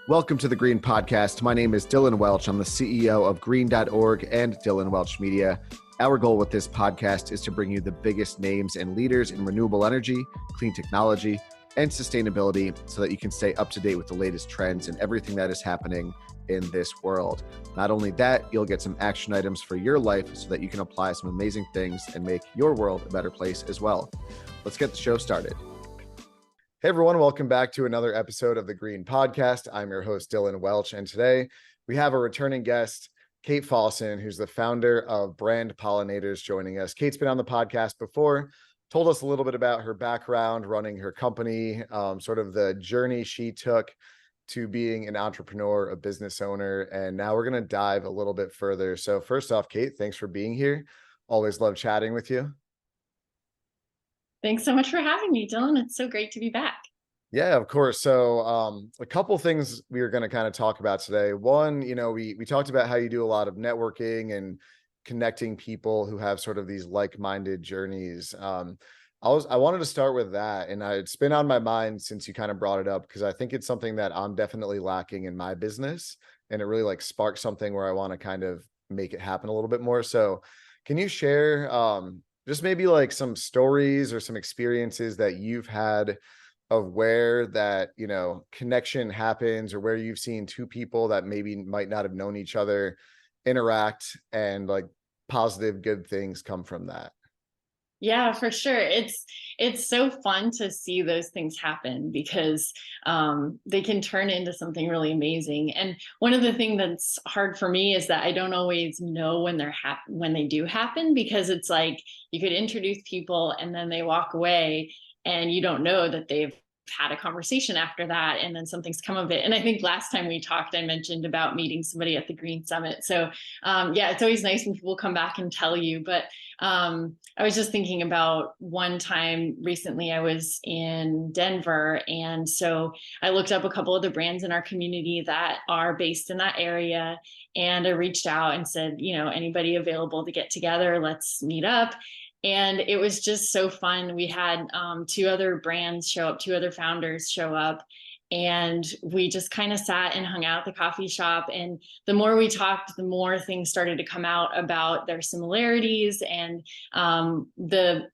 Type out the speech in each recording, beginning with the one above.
Welcome to the Green Podcast. My name is Dylan Welch. I'm the CEO of green.org and Dylan Welch Media. Our goal with this podcast is to bring you the biggest names and leaders in renewable energy, clean technology, and sustainability so that you can stay up to date with the latest trends and everything that is happening in this world. Not only that, you'll get some action items for your life so that you can apply some amazing things and make your world a better place as well. Let's get the show started. Hey everyone, welcome back to another episode of the Green Podcast. I'm your host, Dylan Welch, and today we have a returning guest, Kate Fosson, who's the founder of Brand Pollinators, joining us. Kate's been on the podcast before, told us a little bit about her background running her company, sort of the journey she took to being an entrepreneur, a business owner, and now we're going to dive a little bit further. So first off, Kate, thanks for being here. Always love chatting with you. Thanks so much for having me, Dylan. It's so great to be back. Yeah, of course. So a couple things we are going to kind of talk about today. One, we talked about how you do a lot of networking and connecting people who have sort of these like-minded journeys. I wanted to start with that, and it's been on my mind since you kind of brought it up, because I think it's something that I'm definitely lacking in my business, and it really sparked something where I want to kind of make it happen a little bit more. So can you share just maybe some stories or some experiences that you've had of where that, connection happens, or where you've seen two people that maybe might not have known each other interact and positive, good things come from that? Yeah, for sure. It's so fun to see those things happen because they can turn into something really amazing. And one of the things that's hard for me is that I don't always know when when they do happen, because it's you could introduce people and then they walk away and you don't know that they've had a conversation after that, and then something's come of it. And I think last time we talked, I mentioned about meeting somebody at the Green Summit. So yeah, it's always nice when people come back and tell you. But I was just thinking about one time recently. I was in Denver, and so I looked up a couple of the brands in our community that are based in that area, and I reached out and said, anybody available to get together, let's meet up. And it was just so fun. We had two other brands show up, two other founders show up, and we just kind of sat and hung out at the coffee shop. And the more we talked, the more things started to come out about their similarities and the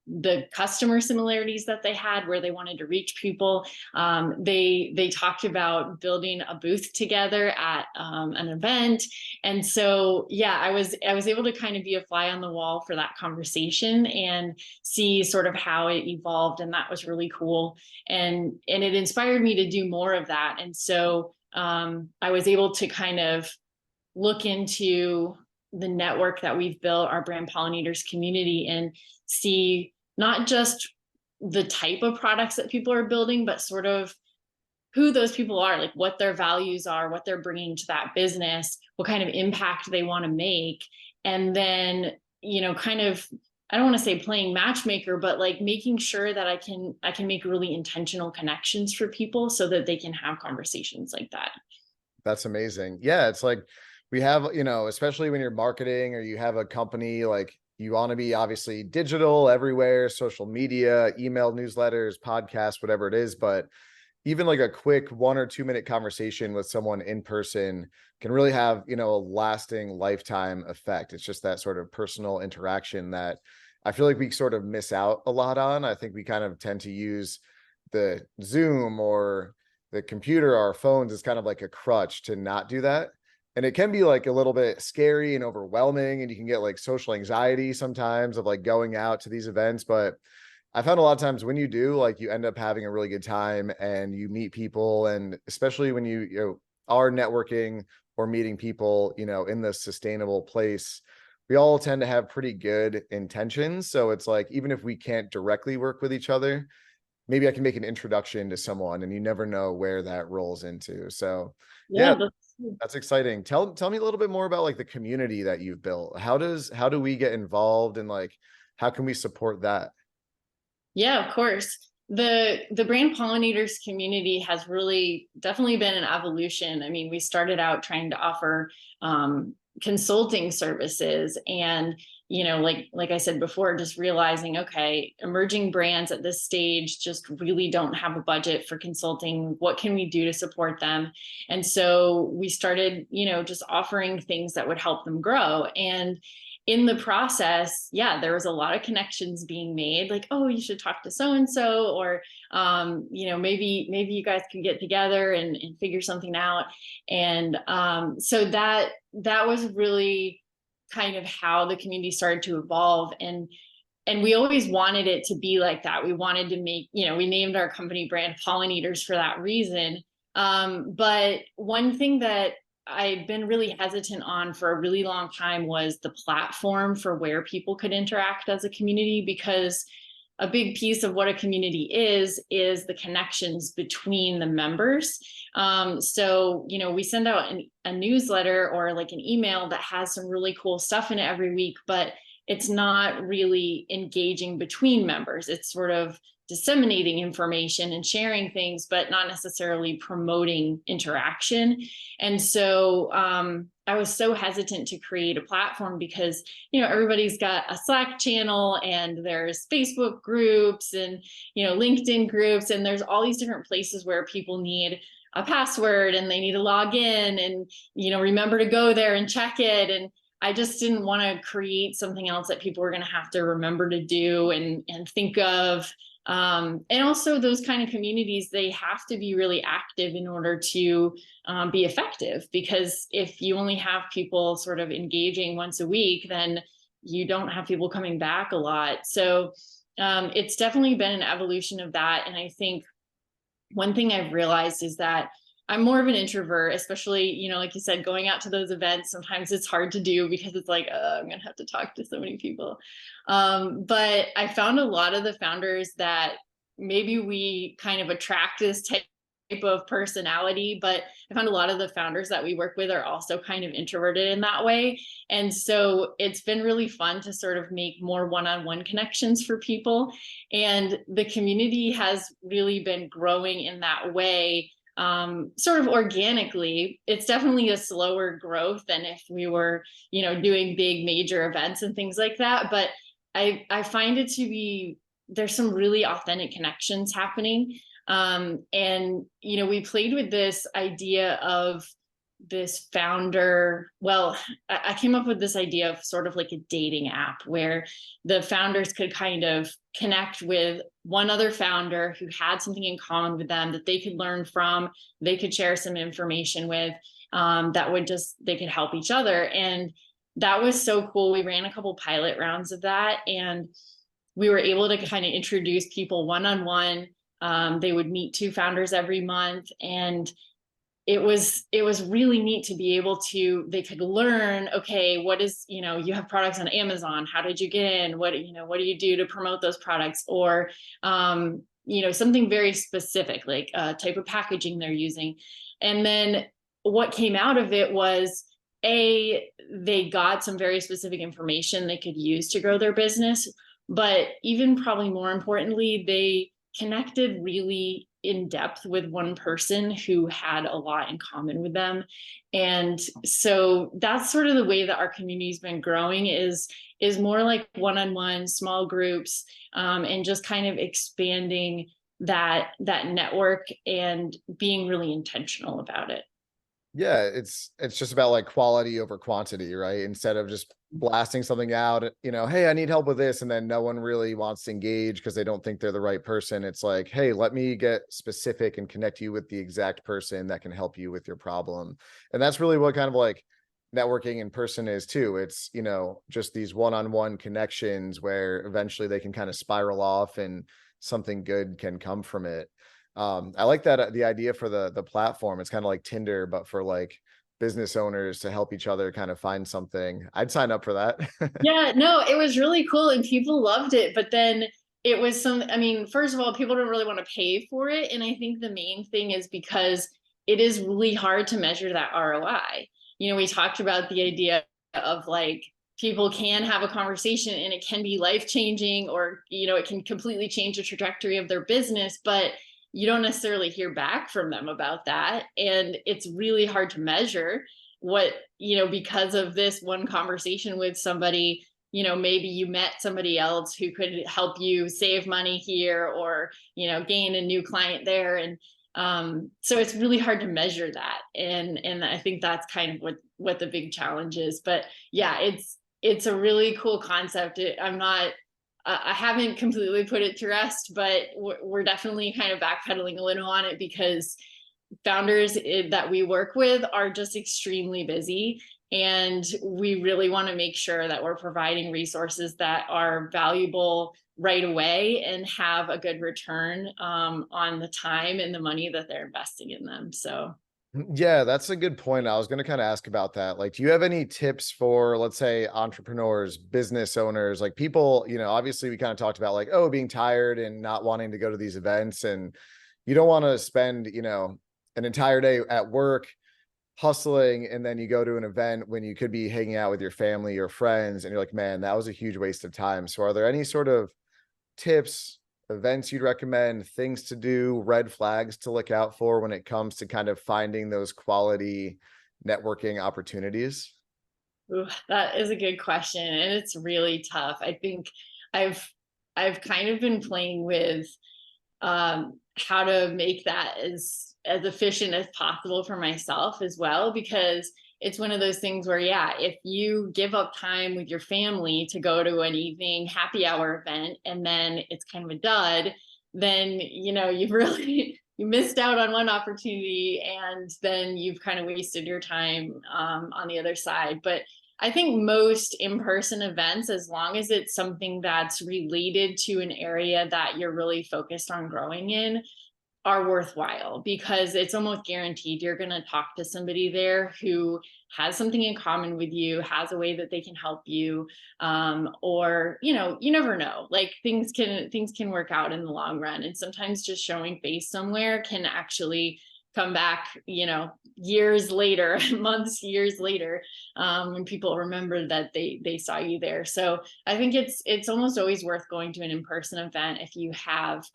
customer similarities that they had, where they wanted to reach people. They talked about building a booth together at an event. And so, yeah, I was able to kind of be a fly on the wall for that conversation and see sort of how it evolved. And that was really cool. And it inspired me to do more of that. And so I was able to kind of look into the network that we've built, our Brand Pollinators community, and see not just the type of products that people are building, but sort of who those people are, what their values are, what they're bringing to that business, what kind of impact they want to make. And then, kind of, I don't want to say playing matchmaker, but making sure that I can make really intentional connections for people so that they can have conversations like that. That's amazing. Yeah. It's we have, especially when you're marketing or you have a company, you want to be obviously digital everywhere, social media, email, newsletters, podcasts, whatever it is. But even a quick 1 or 2 minute conversation with someone in person can really have, a lasting lifetime effect. It's just that sort of personal interaction that I feel we sort of miss out a lot on. I think we kind of tend to use the Zoom or the computer, our phones, as kind of a crutch to not do that. And it can be a little bit scary and overwhelming, and you can get social anxiety sometimes of going out to these events. But I found a lot of times when you do, you end up having a really good time and you meet people. And especially when you are networking or meeting people, in the sustainable place, we all tend to have pretty good intentions. So it's even if we can't directly work with each other, maybe I can make an introduction to someone, and you never know where that rolls into. So yeah, that's exciting. Tell me a little bit more about the community that you've built. How do we get involved, and how can we support that? Yeah, of course. The Brand Pollinators community has really definitely been an evolution. I mean, we started out trying to offer consulting services. And, like I said before, just realizing, okay, emerging brands at this stage just really don't have a budget for consulting. What can we do to support them? And so we started, just offering things that would help them grow. And in the process, yeah, there was a lot of connections being made, like, oh, you should talk to so and so, or maybe you guys can get together and figure something out. And so that was really kind of how the community started to evolve. And we always wanted it to be like that. We wanted to make, we named our company Brand Pollinators for that reason. But one thing that I've been really hesitant on for a really long time was the platform for where people could interact as a community, because a big piece of what a community is the connections between the members. So, we send out a newsletter or like an email that has some really cool stuff in it every week, but it's not really engaging between members. It's sort of disseminating information and sharing things, but not necessarily promoting interaction. And so I was so hesitant to create a platform because, everybody's got a Slack channel and there's Facebook groups and, LinkedIn groups, and there's all these different places where people need a password and they need to log in and, remember to go there and check it. And I just didn't want to create something else that people were going to have to remember to do and think of. And also those kind of communities, they have to be really active in order to be effective, because if you only have people sort of engaging once a week, then you don't have people coming back a lot. So it's definitely been an evolution of that. And I think one thing I've realized is that I'm more of an introvert, especially, like you said, going out to those events. Sometimes it's hard to do because it's like, I'm going to have to talk to so many people. But I found a lot of the founders that maybe we kind of attract this type of personality, but I found a lot of the founders that we work with are also kind of introverted in that way. And so it's been really fun to sort of make more one-on-one connections for people. And the community has really been growing in that way. Sort of organically. It's definitely a slower growth than if we were, doing big major events and things like that. But I find it to be, there's some really authentic connections happening. And, we played with this idea of this founder. Well, I came up with this idea of sort of like a dating app where the founders could kind of connect with one other founder who had something in common with them that they could learn from, they could share some information with, they could help each other. And that was so cool. We ran a couple pilot rounds of that, and we were able to kind of introduce people one-on-one. They would meet two founders every month, and it was really neat to be able to, they could learn, okay, what is, you have products on Amazon. How did you get in? What do you do to promote those products? Or, something very specific, like a type of packaging they're using. And then what came out of it was, they got some very specific information they could use to grow their business. But even probably more importantly, they connected really in depth with one person who had a lot in common with them. And so that's sort of the way that our community's been growing, is more like one-on-one small groups, and just kind of expanding that network and being really intentional about it. Yeah, it's just about like quality over quantity, right? Instead of just blasting something out, hey, I need help with this, and then no one really wants to engage because they don't think they're the right person. It's like, hey, let me get specific and connect you with the exact person that can help you with your problem. And that's really what kind of like networking in person is too. It's, just these one-on-one connections where eventually they can kind of spiral off and something good can come from it. I like that, the idea for the platform. It's kind of like Tinder, but for like business owners to help each other kind of find something. I'd sign up for that. Yeah, no, it was really cool and people loved it. But then it was first of all, people don't really want to pay for it. And I think the main thing is because it is really hard to measure that ROI. We talked about the idea of like, people can have a conversation and it can be life-changing, or, it can completely change the trajectory of their business, but you don't necessarily hear back from them about that. And it's really hard to measure. what, because of this one conversation with somebody, maybe you met somebody else who could help you save money here, or, gain a new client there. And so it's really hard to measure that. And I think that's kind of what the big challenge is. But yeah, it's a really cool concept. I haven't completely put it to rest, but we're definitely kind of backpedaling a little on it, because founders that we work with are just extremely busy. And we really want to make sure that we're providing resources that are valuable right away and have a good return on the time and the money that they're investing in them. So Yeah, that's a good point. I was going to kind of ask about that. Like, do you have any tips for, let's say, entrepreneurs, business owners, like people, obviously we kind of talked about like, oh, being tired and not wanting to go to these events, and you don't want to spend, an entire day at work hustling, and then you go to an event when you could be hanging out with your family or friends, and you're like, man, that was a huge waste of time. So are there any sort of tips, events you'd recommend, things to do, red flags to look out for when it comes to kind of finding those quality networking opportunities? ooh, that is a good question, and it's really tough. I think I've I've kind of been playing with how to make that as efficient as possible for myself as well, because it's one of those things where, yeah, if you give up time with your family to go to an evening happy hour event and then it's kind of a dud, then you've really you missed out on one opportunity, and then you've kind of wasted your time on the other side. But I think most in-person events, as long as it's something that's related to an area that you're really focused on growing in, are worthwhile, because it's almost guaranteed you're going to talk to somebody there who has something in common with you, has a way that they can help you, or you never know, like things can work out in the long run. And sometimes just showing face somewhere can actually come back, years later, months, years later, when people remember that they saw you there. So I think it's almost always worth going to an in-person event if you have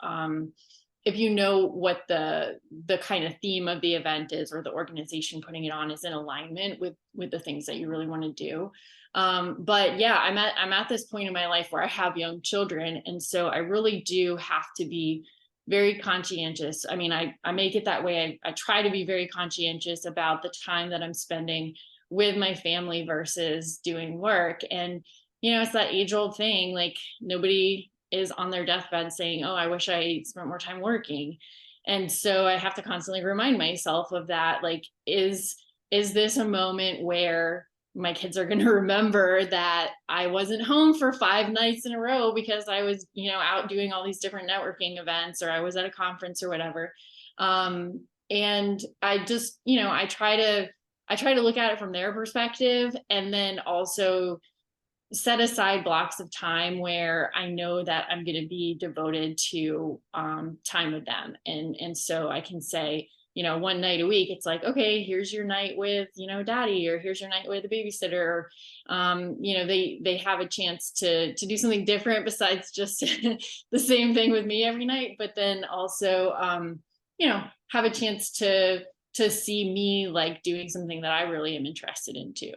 if you know what the kind of theme of the event is, or the organization putting it on is in alignment with the things that you really want to do. But yeah, I'm at this point in my life where I have young children, and so I really do have to be very conscientious. I mean, I make it that way. I try to be very conscientious about the time that I'm spending with my family versus doing work. And it's that age old thing, like nobody is on their deathbed saying, oh, I wish I spent more time working. And so I have to constantly remind myself of that. Like, is this a moment where my kids are going to remember that I wasn't home for 5 nights in a row because I was, out doing all these different networking events, or I was at a conference or whatever. And I just, I try to look at it from their perspective, and then also set aside blocks of time where I know that I'm going to be devoted to time with them. And so I can say, one night a week, it's like, okay, here's your night with, daddy, or here's your night with a babysitter. They have a chance to do something different besides just the same thing with me every night, but then also, have a chance to see me like doing something that I really am interested in too.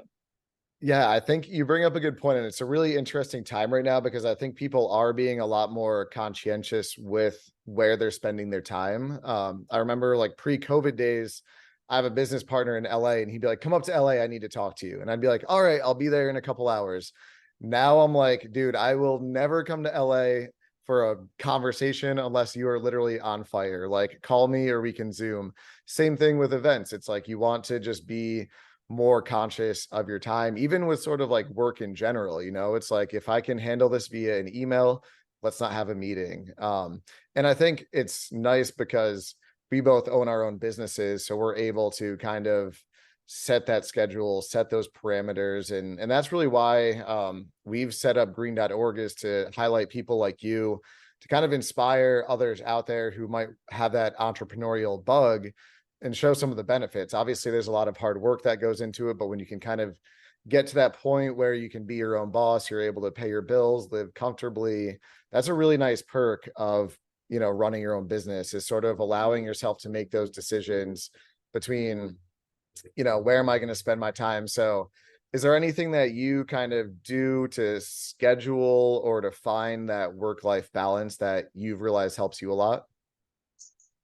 Yeah, I think you bring up a good point, and it's a really interesting time right now because I think people are being a lot more conscientious with where they're spending their time. I remember like pre-COVID days, I have a business partner in LA, and he'd be like, "Come up to LA, I need to talk to you." And I'd be like, "All right, I'll be there in a couple hours." Now I'm like, dude, I will never come to LA for a conversation unless you are literally on fire. Like, call me or we can Zoom. Same thing with events. It's like you want to just be more conscious of your time, even with sort of like work in general. It's like, if I can handle this via an email, let's not have a meeting. And I think it's nice because we both own our own businesses, so we're able to kind of set that schedule, set those parameters. And that's really why we've set up green.org, is to highlight people like you, to kind of inspire others out there who might have that entrepreneurial bug, and show some of the benefits. Obviously, there's a lot of hard work that goes into it, but when you can kind of get to that point where you can be your own boss, you're able to pay your bills, live comfortably. That's a really nice perk of, running your own business, is sort of allowing yourself to make those decisions between where am I going to spend my time? So is there anything that you kind of do to schedule or to find that work-life balance that you've realized helps you a lot?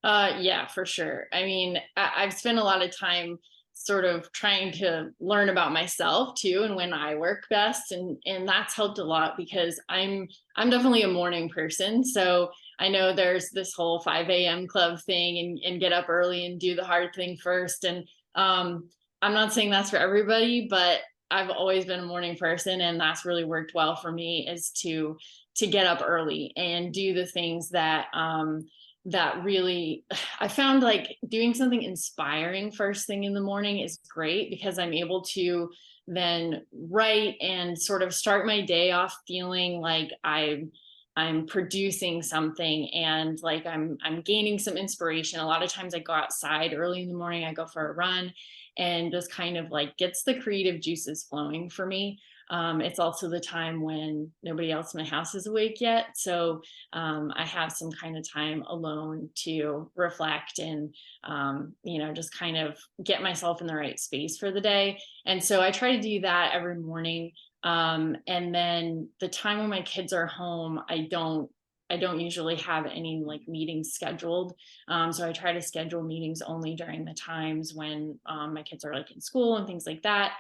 Yeah, for sure. I mean, I've spent a lot of time sort of trying to learn about myself too, and when I work best, and that's helped a lot because I'm definitely a morning person. So I know there's this whole 5 a.m. club thing, and get up early and do the hard thing first. And I'm not saying that's for everybody, but I've always been a morning person, and that's really worked well for me, is to get up early and do the things that really, I found like doing something inspiring first thing in the morning is great because I'm able to then write and sort of start my day off feeling like I'm producing something, and like I'm gaining some inspiration. A lot of times I go outside early in the morning, I go for a run, and just kind of like gets the creative juices flowing for me. It's also the time when nobody else in my house is awake yet. So I have some kind of time alone to reflect and, just kind of get myself in the right space for the day. And so I try to do that every morning. And then the time when my kids are home, I don't usually have any like meetings scheduled. So I try to schedule meetings only during the times when my kids are like in school and things like that.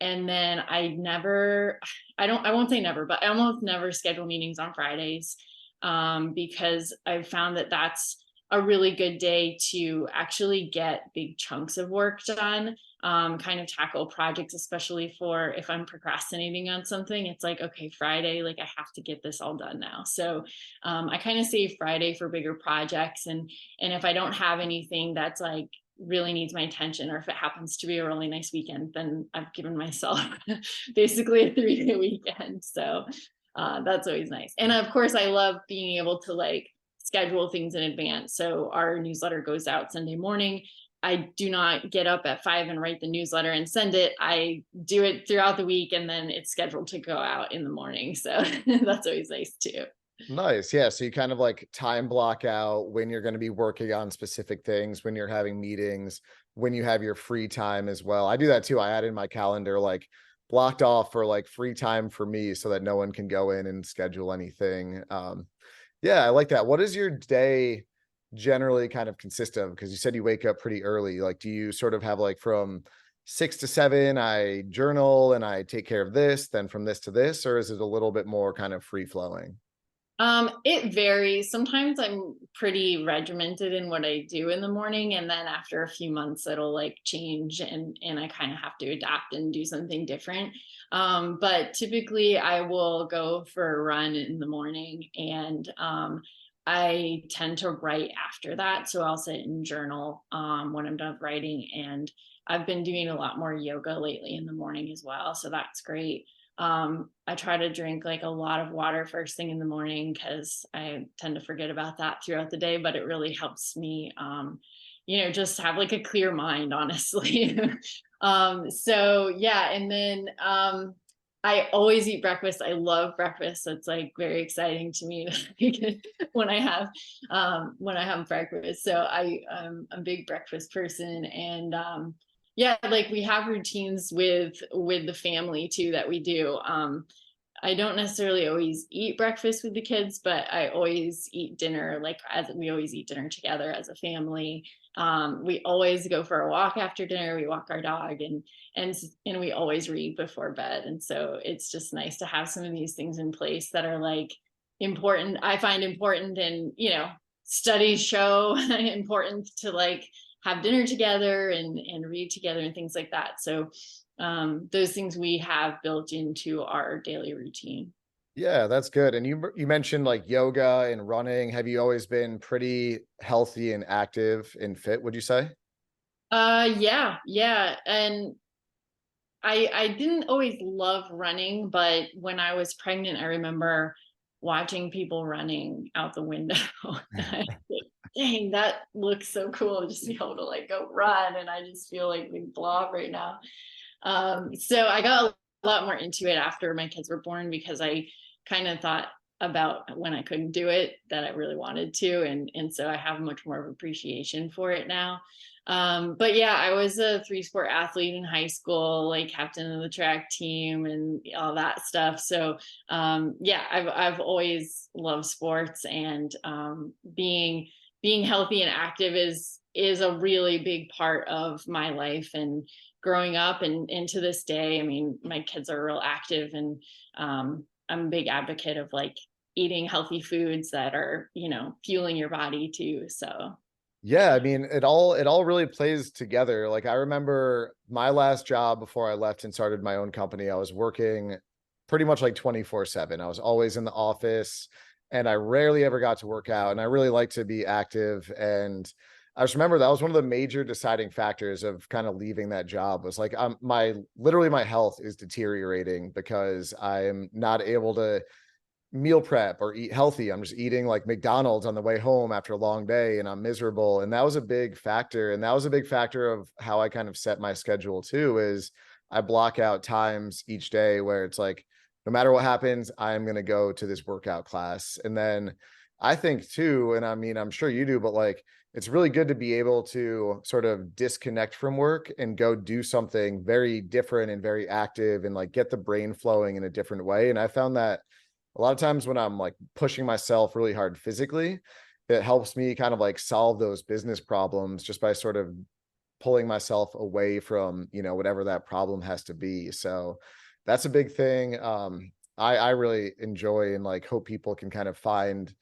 And then I won't say never, but I almost never schedule meetings on Fridays, because I've found that that's a really good day to actually get big chunks of work done, kind of tackle projects, especially for if I'm procrastinating on something. It's like, okay, Friday, like I have to get this all done now. So I kind of save Friday for bigger projects. And if I don't have anything that's like really needs my attention, or if it happens to be a really nice weekend, then I've given myself basically a 3-day weekend. So that's always nice. And of course, I love being able to like schedule things in advance. So our newsletter goes out Sunday morning. I do not get up at 5 and write the newsletter and send it. I do it throughout the week, and then it's scheduled to go out in the morning. So that's always nice too. Nice. Yeah. So you kind of like time block out when you're going to be working on specific things, when you're having meetings, when you have your free time as well. I do that too. I add in my calendar like blocked off for like free time for me so that no one can go in and schedule anything. Yeah, I like that. What does your day generally kind of consist of? Because you said you wake up pretty early. Like, do you sort of have like from 6 to 7, I journal and I take care of this, then from this to this, or is it a little bit more kind of free flowing? It varies. Sometimes I'm pretty regimented in what I do in the morning, and then after a few months it'll like change, and I kind of have to adapt and do something different. But typically I will go for a run in the morning, and I tend to write after that. So I'll sit and journal when I'm done writing, and I've been doing a lot more yoga lately in the morning as well. So that's great. I try to drink like a lot of water first thing in the morning because I tend to forget about that throughout the day, but it really helps me, just have like a clear mind, honestly. So yeah. And then, I always eat breakfast. I love breakfast. So it's like very exciting to me when I have breakfast. So I'm a big breakfast person, and yeah, like we have routines with the family too that we do. I don't necessarily always eat breakfast with the kids, but I always eat dinner, like as we always eat dinner together as a family. We always go for a walk after dinner. We walk our dog, and we always read before bed. And so it's just nice to have some of these things in place that are like important. I find important, and studies show important to like have dinner together and read together and things like that. So those things we have built into our daily routine. Yeah, that's good. And you mentioned like yoga and running. Have you always been pretty healthy and active and fit, would you say? Yeah. And I didn't always love running, but when I was pregnant, I remember watching people running out the window. Dang, that looks so cool, just to be able to like go run, and I just feel like we blob right now. So I got a lot more into it after my kids were born, because I kind of thought about when I couldn't do it that I really wanted to, and so I have much more of appreciation for it now. But yeah, I was a 3 sport athlete in high school, like captain of the track team and all that stuff. So yeah, I've always loved sports, and being healthy and active is a really big part of my life. And growing up and to this day, I mean, my kids are real active, and I'm a big advocate of like eating healthy foods that are, fueling your body too. So Yeah, I mean, it all really plays together. Like I remember my last job before I left and started my own company, I was working pretty much like 24/7. I was always in the office and I rarely ever got to work out, and I really like to be active. And I just remember that was one of the major deciding factors of kind of leaving that job, was like literally my health is deteriorating because I'm not able to meal prep or eat healthy. I'm just eating like McDonald's on the way home after a long day and I'm miserable. And that was a big factor. And that was a big factor of how I kind of set my schedule too, is I block out times each day where it's like, no matter what happens, I'm going to go to this workout class. And then I think too, and I mean, I'm sure you do, but like, it's really good to be able to sort of disconnect from work and go do something very different and very active and like get the brain flowing in a different way. And I found that a lot of times when I'm like pushing myself really hard physically, it helps me kind of like solve those business problems just by sort of pulling myself away from, whatever that problem has to be. So that's a big thing. I really enjoy and like hope people can kind of find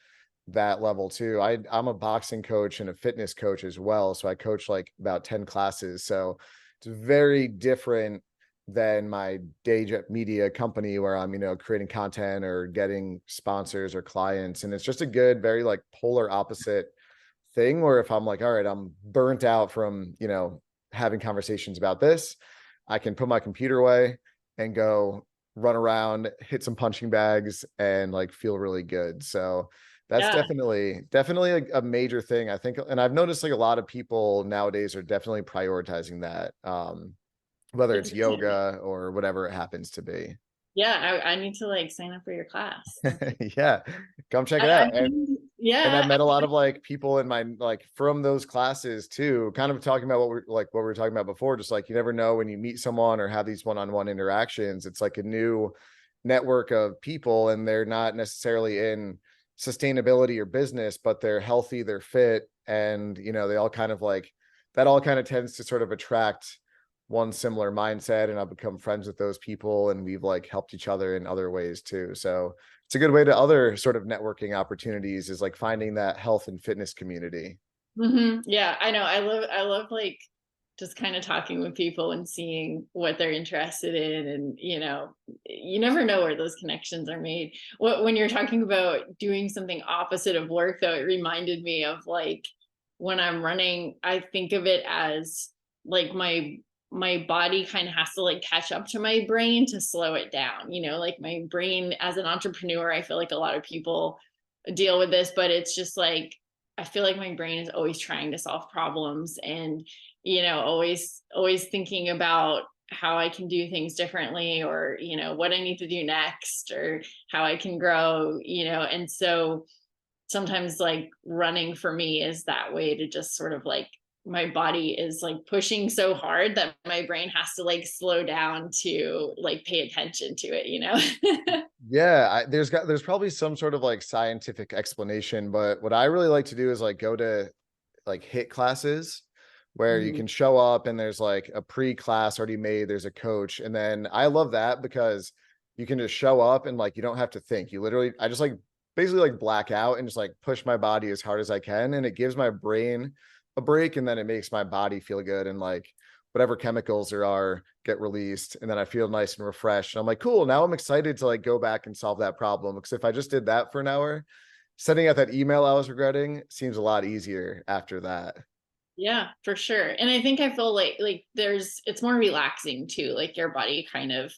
that level too. I'm a boxing coach and a fitness coach as well. So I coach like about 10 classes. So it's very different than my day job media company where I'm, creating content or getting sponsors or clients. And it's just a good, very like polar opposite thing where if I'm like, all right, I'm burnt out from, having conversations about this, I can put my computer away and go run around, hit some punching bags and like feel really good. So that's yeah. definitely a major thing, I think. And I've noticed like a lot of people nowadays are definitely prioritizing that. Whether it's yoga or whatever it happens to be. Yeah, I need to like sign up for your class. Yeah, come check I, it I out. And I've yeah, met a lot of like people in my like from those classes too, kind of talking about what we were talking about before, just like you never know when you meet someone or have these one-on-one interactions, it's like a new network of people and they're not necessarily in sustainability or business, but they're healthy, they're fit, and they all kind of like that all kind of tends to sort of attract one similar mindset, and I've become friends with those people and we've like helped each other in other ways too. So it's a good way to other sort of networking opportunities, is like finding that health and fitness community. yeah, I know. I love like just kind of talking with people and seeing what they're interested in, and you never know where those connections are made. When you're talking about doing something opposite of work, though, it reminded me of like when I'm running, I think of it as like my body kind of has to like catch up to my brain to slow it down. Like my brain as an entrepreneur, I feel like a lot of people deal with this, but it's just like I feel like my brain is always trying to solve problems, and always thinking about how I can do things differently, or what I need to do next, or how I can grow, and so sometimes like running for me is that way to just sort of like my body is like pushing so hard that my brain has to like slow down to like pay attention to it. Yeah, there's probably some sort of like scientific explanation, but what I really like to do is like go to like hit classes where you Mhm. can show up and there's like a pre-class already made, there's a coach. And then I love that because you can just show up and like you don't have to think. I just like basically like black out and just like push my body as hard as I can. And it gives my brain a break, and then it makes my body feel good, and like whatever chemicals there are get released, and then I feel nice and refreshed. And I'm like, cool, now I'm excited to like go back and solve that problem. Because if I just did that for an hour, sending out that email I was regretting seems a lot easier after that. Yeah, for sure. And I think I feel like it's more relaxing too. Like your body kind of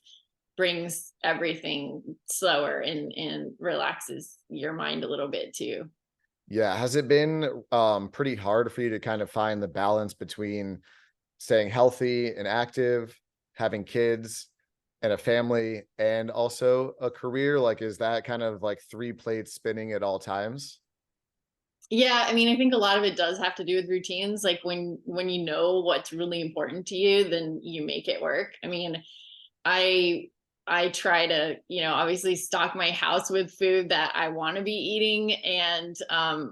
brings everything slower and relaxes your mind a little bit too. Yeah. Has it been pretty hard for you to kind of find the balance between staying healthy and active, having kids and a family, and also a career? Like, is that kind of like three plates spinning at all times? Yeah, I mean, I think a lot of it does have to do with routines. Like when you know what's really important to you, then you make it work. I mean, I I try to, obviously stock my house with food that I want to be eating, and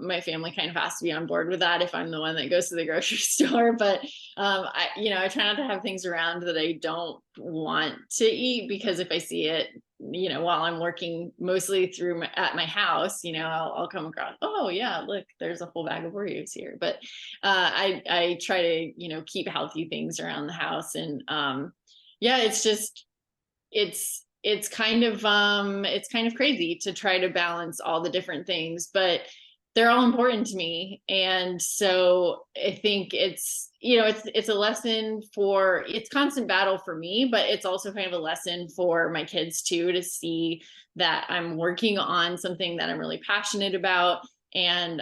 my family kind of has to be on board with that if I'm the one that goes to the grocery store. But I try not to have things around that I don't want to eat, because if I see it, while I'm working mostly at my house, I'll come across, oh yeah, look, there's a whole bag of Oreos here. But I try to keep healthy things around the house, and yeah, it's kind of crazy to try to balance all the different things, but they're all important to me. And so I think it's a lesson for, it's constant battle for me, but it's also kind of a lesson for my kids too, to see that I'm working on something that I'm really passionate about. And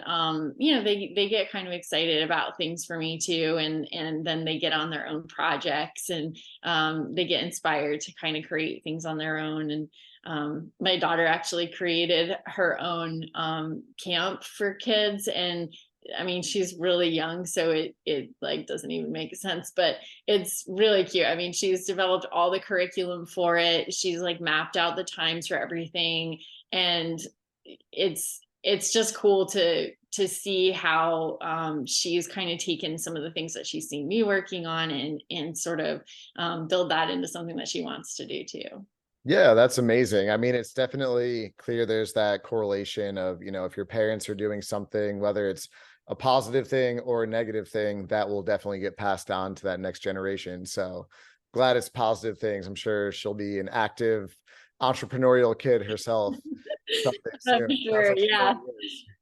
they get kind of excited about things for me too, and then they get on their own projects, and they get inspired to kind of create things on their own. And my daughter actually created her own camp for kids, and I mean, she's really young, so it like doesn't even make sense, but it's really cute. I mean, she's developed all the curriculum for it. She's like mapped out the times for everything, and it's just cool to see how she's kind of taken some of the things that she's seen me working on, and sort of build that into something that she wants to do too. Yeah, that's amazing. I mean, it's definitely clear there's that correlation of, if your parents are doing something, whether it's a positive thing or a negative thing, that will definitely get passed on to that next generation. So glad it's positive things. I'm sure she'll be an active entrepreneurial kid herself someday For soon. Sounds sure, like she yeah.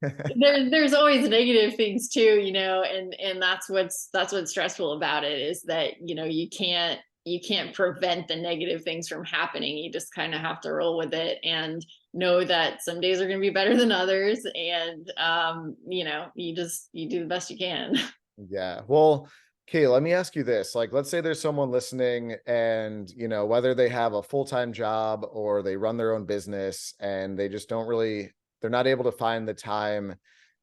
already is. There's always negative things too, and that's what's stressful about it, is that you can't prevent the negative things from happening. You just kind of have to roll with it, and know that some days are going to be better than others, and you do the best you can. Yeah. Well, okay, let me ask you this. Like, let's say there's someone listening and, whether they have a full-time job or they run their own business and they just don't really, they're not able to find the time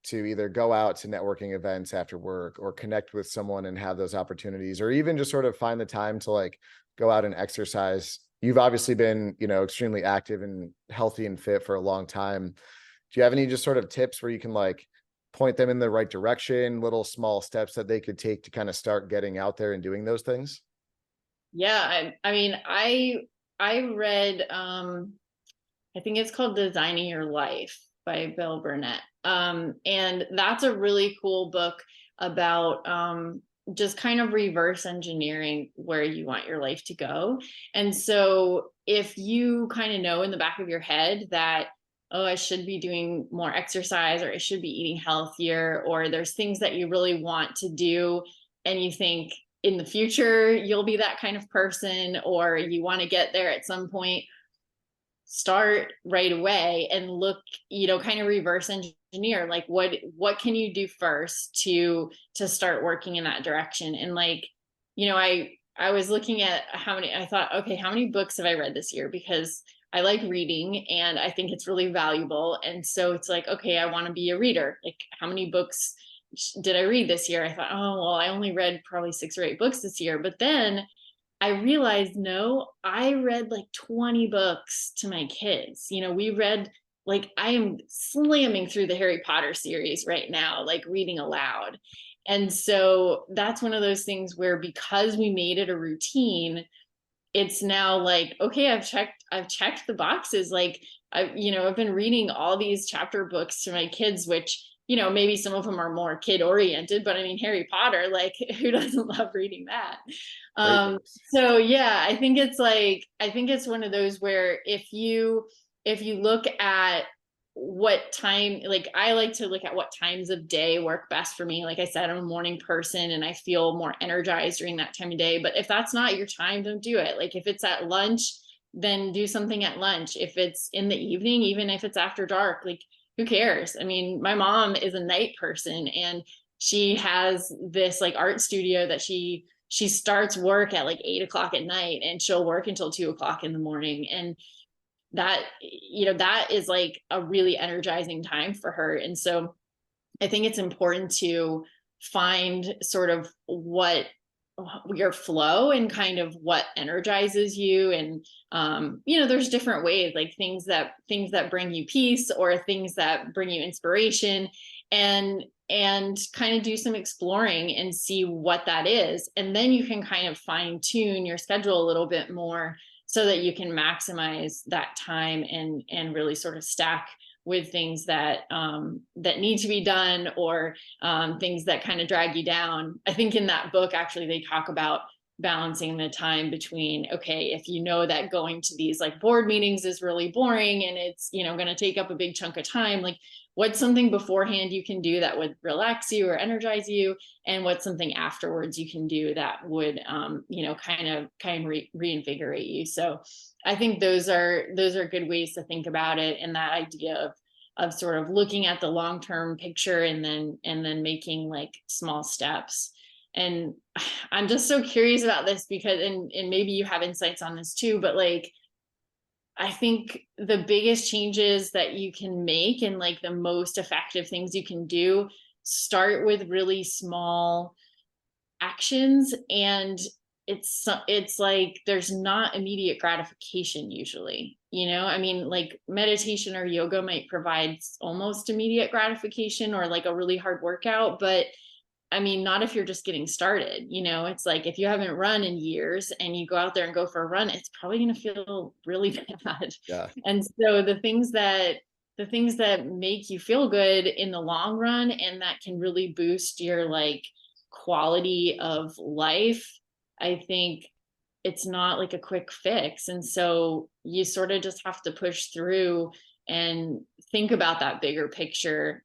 to either go out to networking events after work or connect with someone and have those opportunities, or even just sort of find the time to like go out and exercise. You've obviously been, extremely active and healthy and fit for a long time. Do you have any just sort of tips where you can like point them in the right direction, little small steps that they could take to kind of start getting out there and doing those things? Yeah, I mean, I read I think it's called Designing Your Life by Bill Burnett. And that's a really cool book about just kind of reverse engineering where you want your life to go. And so if you kind of know in the back of your head that, oh, I should be doing more exercise, or I should be eating healthier, or there's things that you really want to do, and you think in the future you'll be that kind of person, or you want to get there at some point, start right away and look, kind of reverse engineer, like what can you do first to start working in that direction. And like, I was looking at I thought, okay, how many books have I read this year? Because I like reading and I think it's really valuable. And so it's like, okay, I want to be a reader. Like, how many books did I read this year? I thought, oh, well, I only read probably 6 or 8 books this year. But then I realized, no, I read like 20 books to my kids. We read, like, I am slamming through the Harry Potter series right now, like reading aloud. And so that's one of those things where, because we made it a routine, it's now like, okay, I've checked the boxes. Like, I've been reading all these chapter books to my kids, which, maybe some of them are more kid oriented, but I mean, Harry Potter, like, who doesn't love reading that? Great books. So yeah, I think it's one of those where if you look at what time, like, I like to look at what times of day work best for me. Like I said, I'm a morning person and I feel more energized during that time of day. But if that's not your time, don't do it. Like, if it's at lunch, then do something at lunch. If it's in the evening, even if it's after dark, like, who cares? I mean, my mom is a night person, and she has this like art studio that she starts work at like 8 o'clock at night, and she'll work until 2 o'clock in the morning. And that is like a really energizing time for her. And so I think it's important to find sort of what your flow and kind of what energizes you. And there's different ways, like things that bring you peace, or things that bring you inspiration, and kind of do some exploring and see what that is. And then you can kind of fine tune your schedule a little bit more so that you can maximize that time, and really sort of stack with things that need to be done, or things that kind of drag you down. I think in that book, actually, they talk about balancing the time between, okay, if you know that going to these like board meetings is really boring and it's, going to take up a big chunk of time, like what's something beforehand you can do that would relax you or energize you, and what's something afterwards you can do that would kind of reinvigorate you. So I think those are good ways to think about it, and that idea of sort of looking at the long-term picture, and then making like small steps. And I'm just so curious about this because, and maybe you have insights on this too, but like, I think the biggest changes that you can make, and like the most effective things you can do, start with really small actions. And it's like there's not immediate gratification usually. I mean, like meditation or yoga might provide almost immediate gratification, or like a really hard workout, but I mean, not if you're just getting started. It's like if you haven't run in years and you go out there and go for a run, it's probably going to feel really bad. Yeah. And so the things that make you feel good in the long run, and that can really boost your like quality of life, I think it's not like a quick fix. And so you sort of just have to push through and think about that bigger picture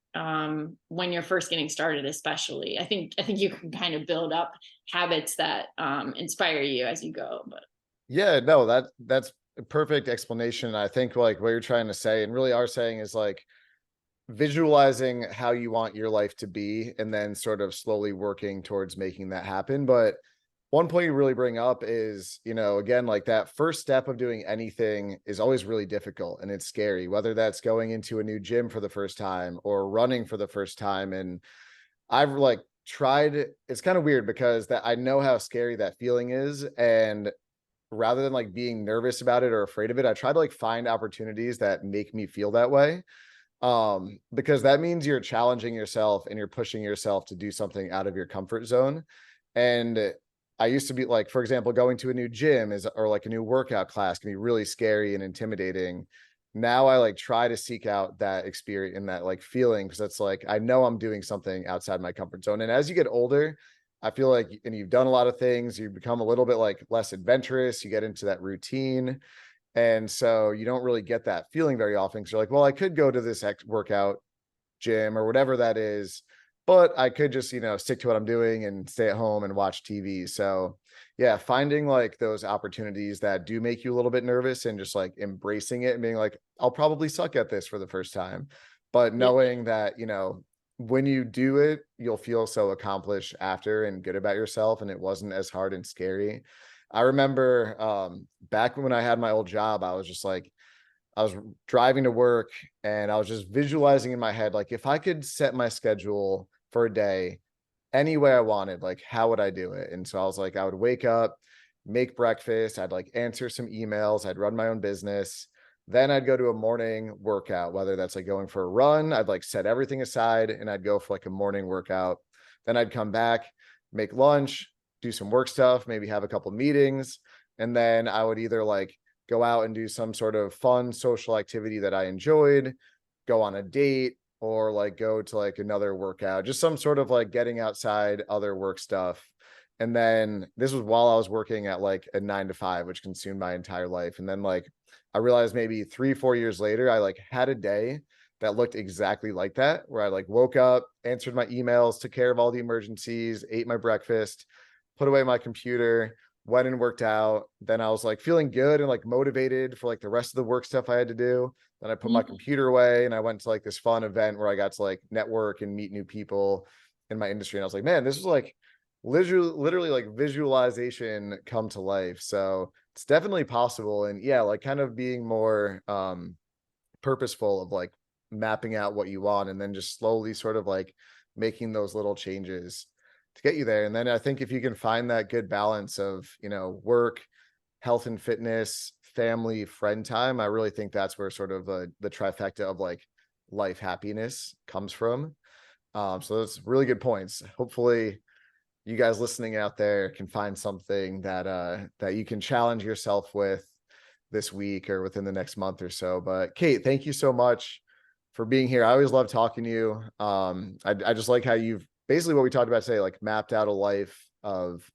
when you're first getting started. Especially, I think you can kind of build up habits that inspire you as you go. But yeah, no, that's a perfect explanation. I think like what you're trying to say, and really are saying, is like visualizing how you want your life to be, and then sort of slowly working towards making that happen. But one point you really bring up is, again, like that first step of doing anything is always really difficult and it's scary, whether that's going into a new gym for the first time or running for the first time. And I've like tried, it's kind of weird because that I know how scary that feeling is. And rather than like being nervous about it or afraid of it, I try to like find opportunities that make me feel that way. Because that means you're challenging yourself and you're pushing yourself to do something out of your comfort zone. And I used to be like, for example, going to a new gym or like a new workout class can be really scary and intimidating. Now I like try to seek out that experience and that like feeling, because it's like I know I'm doing something outside my comfort zone. And as you get older, I feel like, and you've done a lot of things, you become a little bit like less adventurous, you get into that routine. And so you don't really get that feeling very often, because you're like, well, I could go to this workout gym or whatever that is, but I could just, stick to what I'm doing and stay at home and watch TV. So yeah, finding like those opportunities that do make you a little bit nervous and just like embracing it and being like, I'll probably suck at this for the first time, but yeah. knowing that, when you do it, you'll feel so accomplished after and good about yourself. And it wasn't as hard and scary. I remember back when I had my old job, I was just like, I was driving to work and I was just visualizing in my head, like if I could set my schedule for a day any way I wanted, like how would I do it? And so I was like, I would wake up, make breakfast, I'd like answer some emails, I'd run my own business. Then I'd go to a morning workout, whether that's like going for a run, I'd like set everything aside and I'd go for like a morning workout. Then I'd come back, make lunch, do some work stuff, maybe have a couple meetings. And then I would either like go out and do some sort of fun social activity that I enjoyed, go on a date, or like go to like another workout, just some sort of like getting outside other work stuff. And then this was while I was working at like a 9 to 5, which consumed my entire life. And then like I realized maybe 3-4 years later, I like had a day that looked exactly like that, where I like woke up, answered my emails, took care of all the emergencies, ate my breakfast, put away my computer, went and worked out. Then I was like feeling good and like motivated for like the rest of the work stuff I had to do. Then I put my computer away and I went to like this fun event where I got to like network and meet new people in my industry. And I was like, man, this was like literally like visualization come to life. So it's definitely possible. And yeah, like kind of being more purposeful of like mapping out what you want and then just slowly sort of like making those little changes to get you there. And then I think if you can find that good balance of, work, health and fitness, family, friend time, I really think that's where sort of the trifecta of like life happiness comes from. So that's really good points. Hopefully you guys listening out there can find something that you can challenge yourself with this week or within the next month or so. But Kate, thank you so much for being here. I always love talking to you. I just like how you've basically what we talked about today, like mapped out a life of,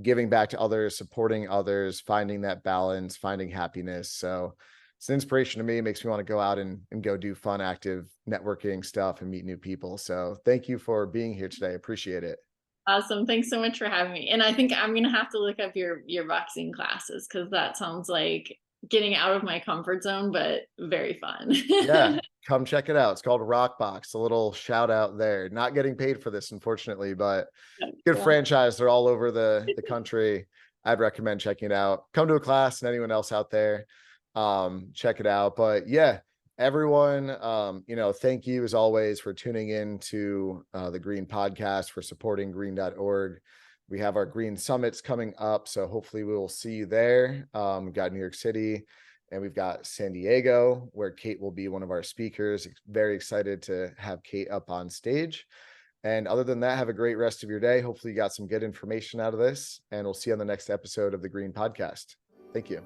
giving back to others, supporting others, finding that balance, finding happiness. So it's an inspiration to me. It makes me want to go out and go do fun, active networking stuff and meet new people. So thank you for being here today. Appreciate it. Awesome. Thanks so much for having me. And I think I'm going to have to look up your boxing classes, because that sounds like getting out of my comfort zone, but very fun. Yeah, come check it out. It's called Rockbox. A little shout out there. Not getting paid for this, unfortunately, but good franchise. They're all over the country. I'd recommend checking it out. Come to a class, and anyone else out there, check it out. But yeah, everyone, thank you as always for tuning in to the Green Podcast, for supporting green.org. We have our Green Summits coming up, so hopefully we will see you there. We've got New York City, and we've got San Diego, where Kate will be one of our speakers. Very excited to have Kate up on stage. And other than that, have a great rest of your day. Hopefully you got some good information out of this, and we'll see you on the next episode of the Green Podcast. Thank you.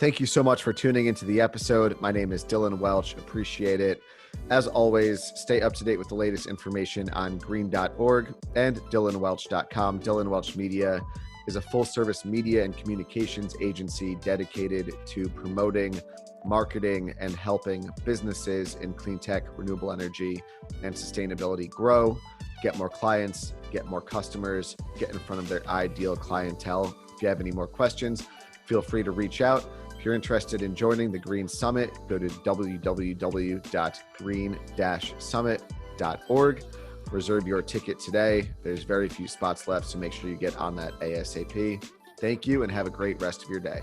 Thank you so much for tuning into the episode. My name is Dylan Welch. Appreciate it. As always, stay up to date with the latest information on green.org and dylanwelch.com. Dylan Welch Media is a full-service media and communications agency dedicated to promoting, marketing, and helping businesses in clean tech, renewable energy, and sustainability grow, get more clients, get more customers, get in front of their ideal clientele. If you have any more questions, feel free to reach out. If you're interested in joining the Green Summit, go to www.green-summit.org. Reserve your ticket today. There's very few spots left, so make sure you get on that ASAP. Thank you, and have a great rest of your day.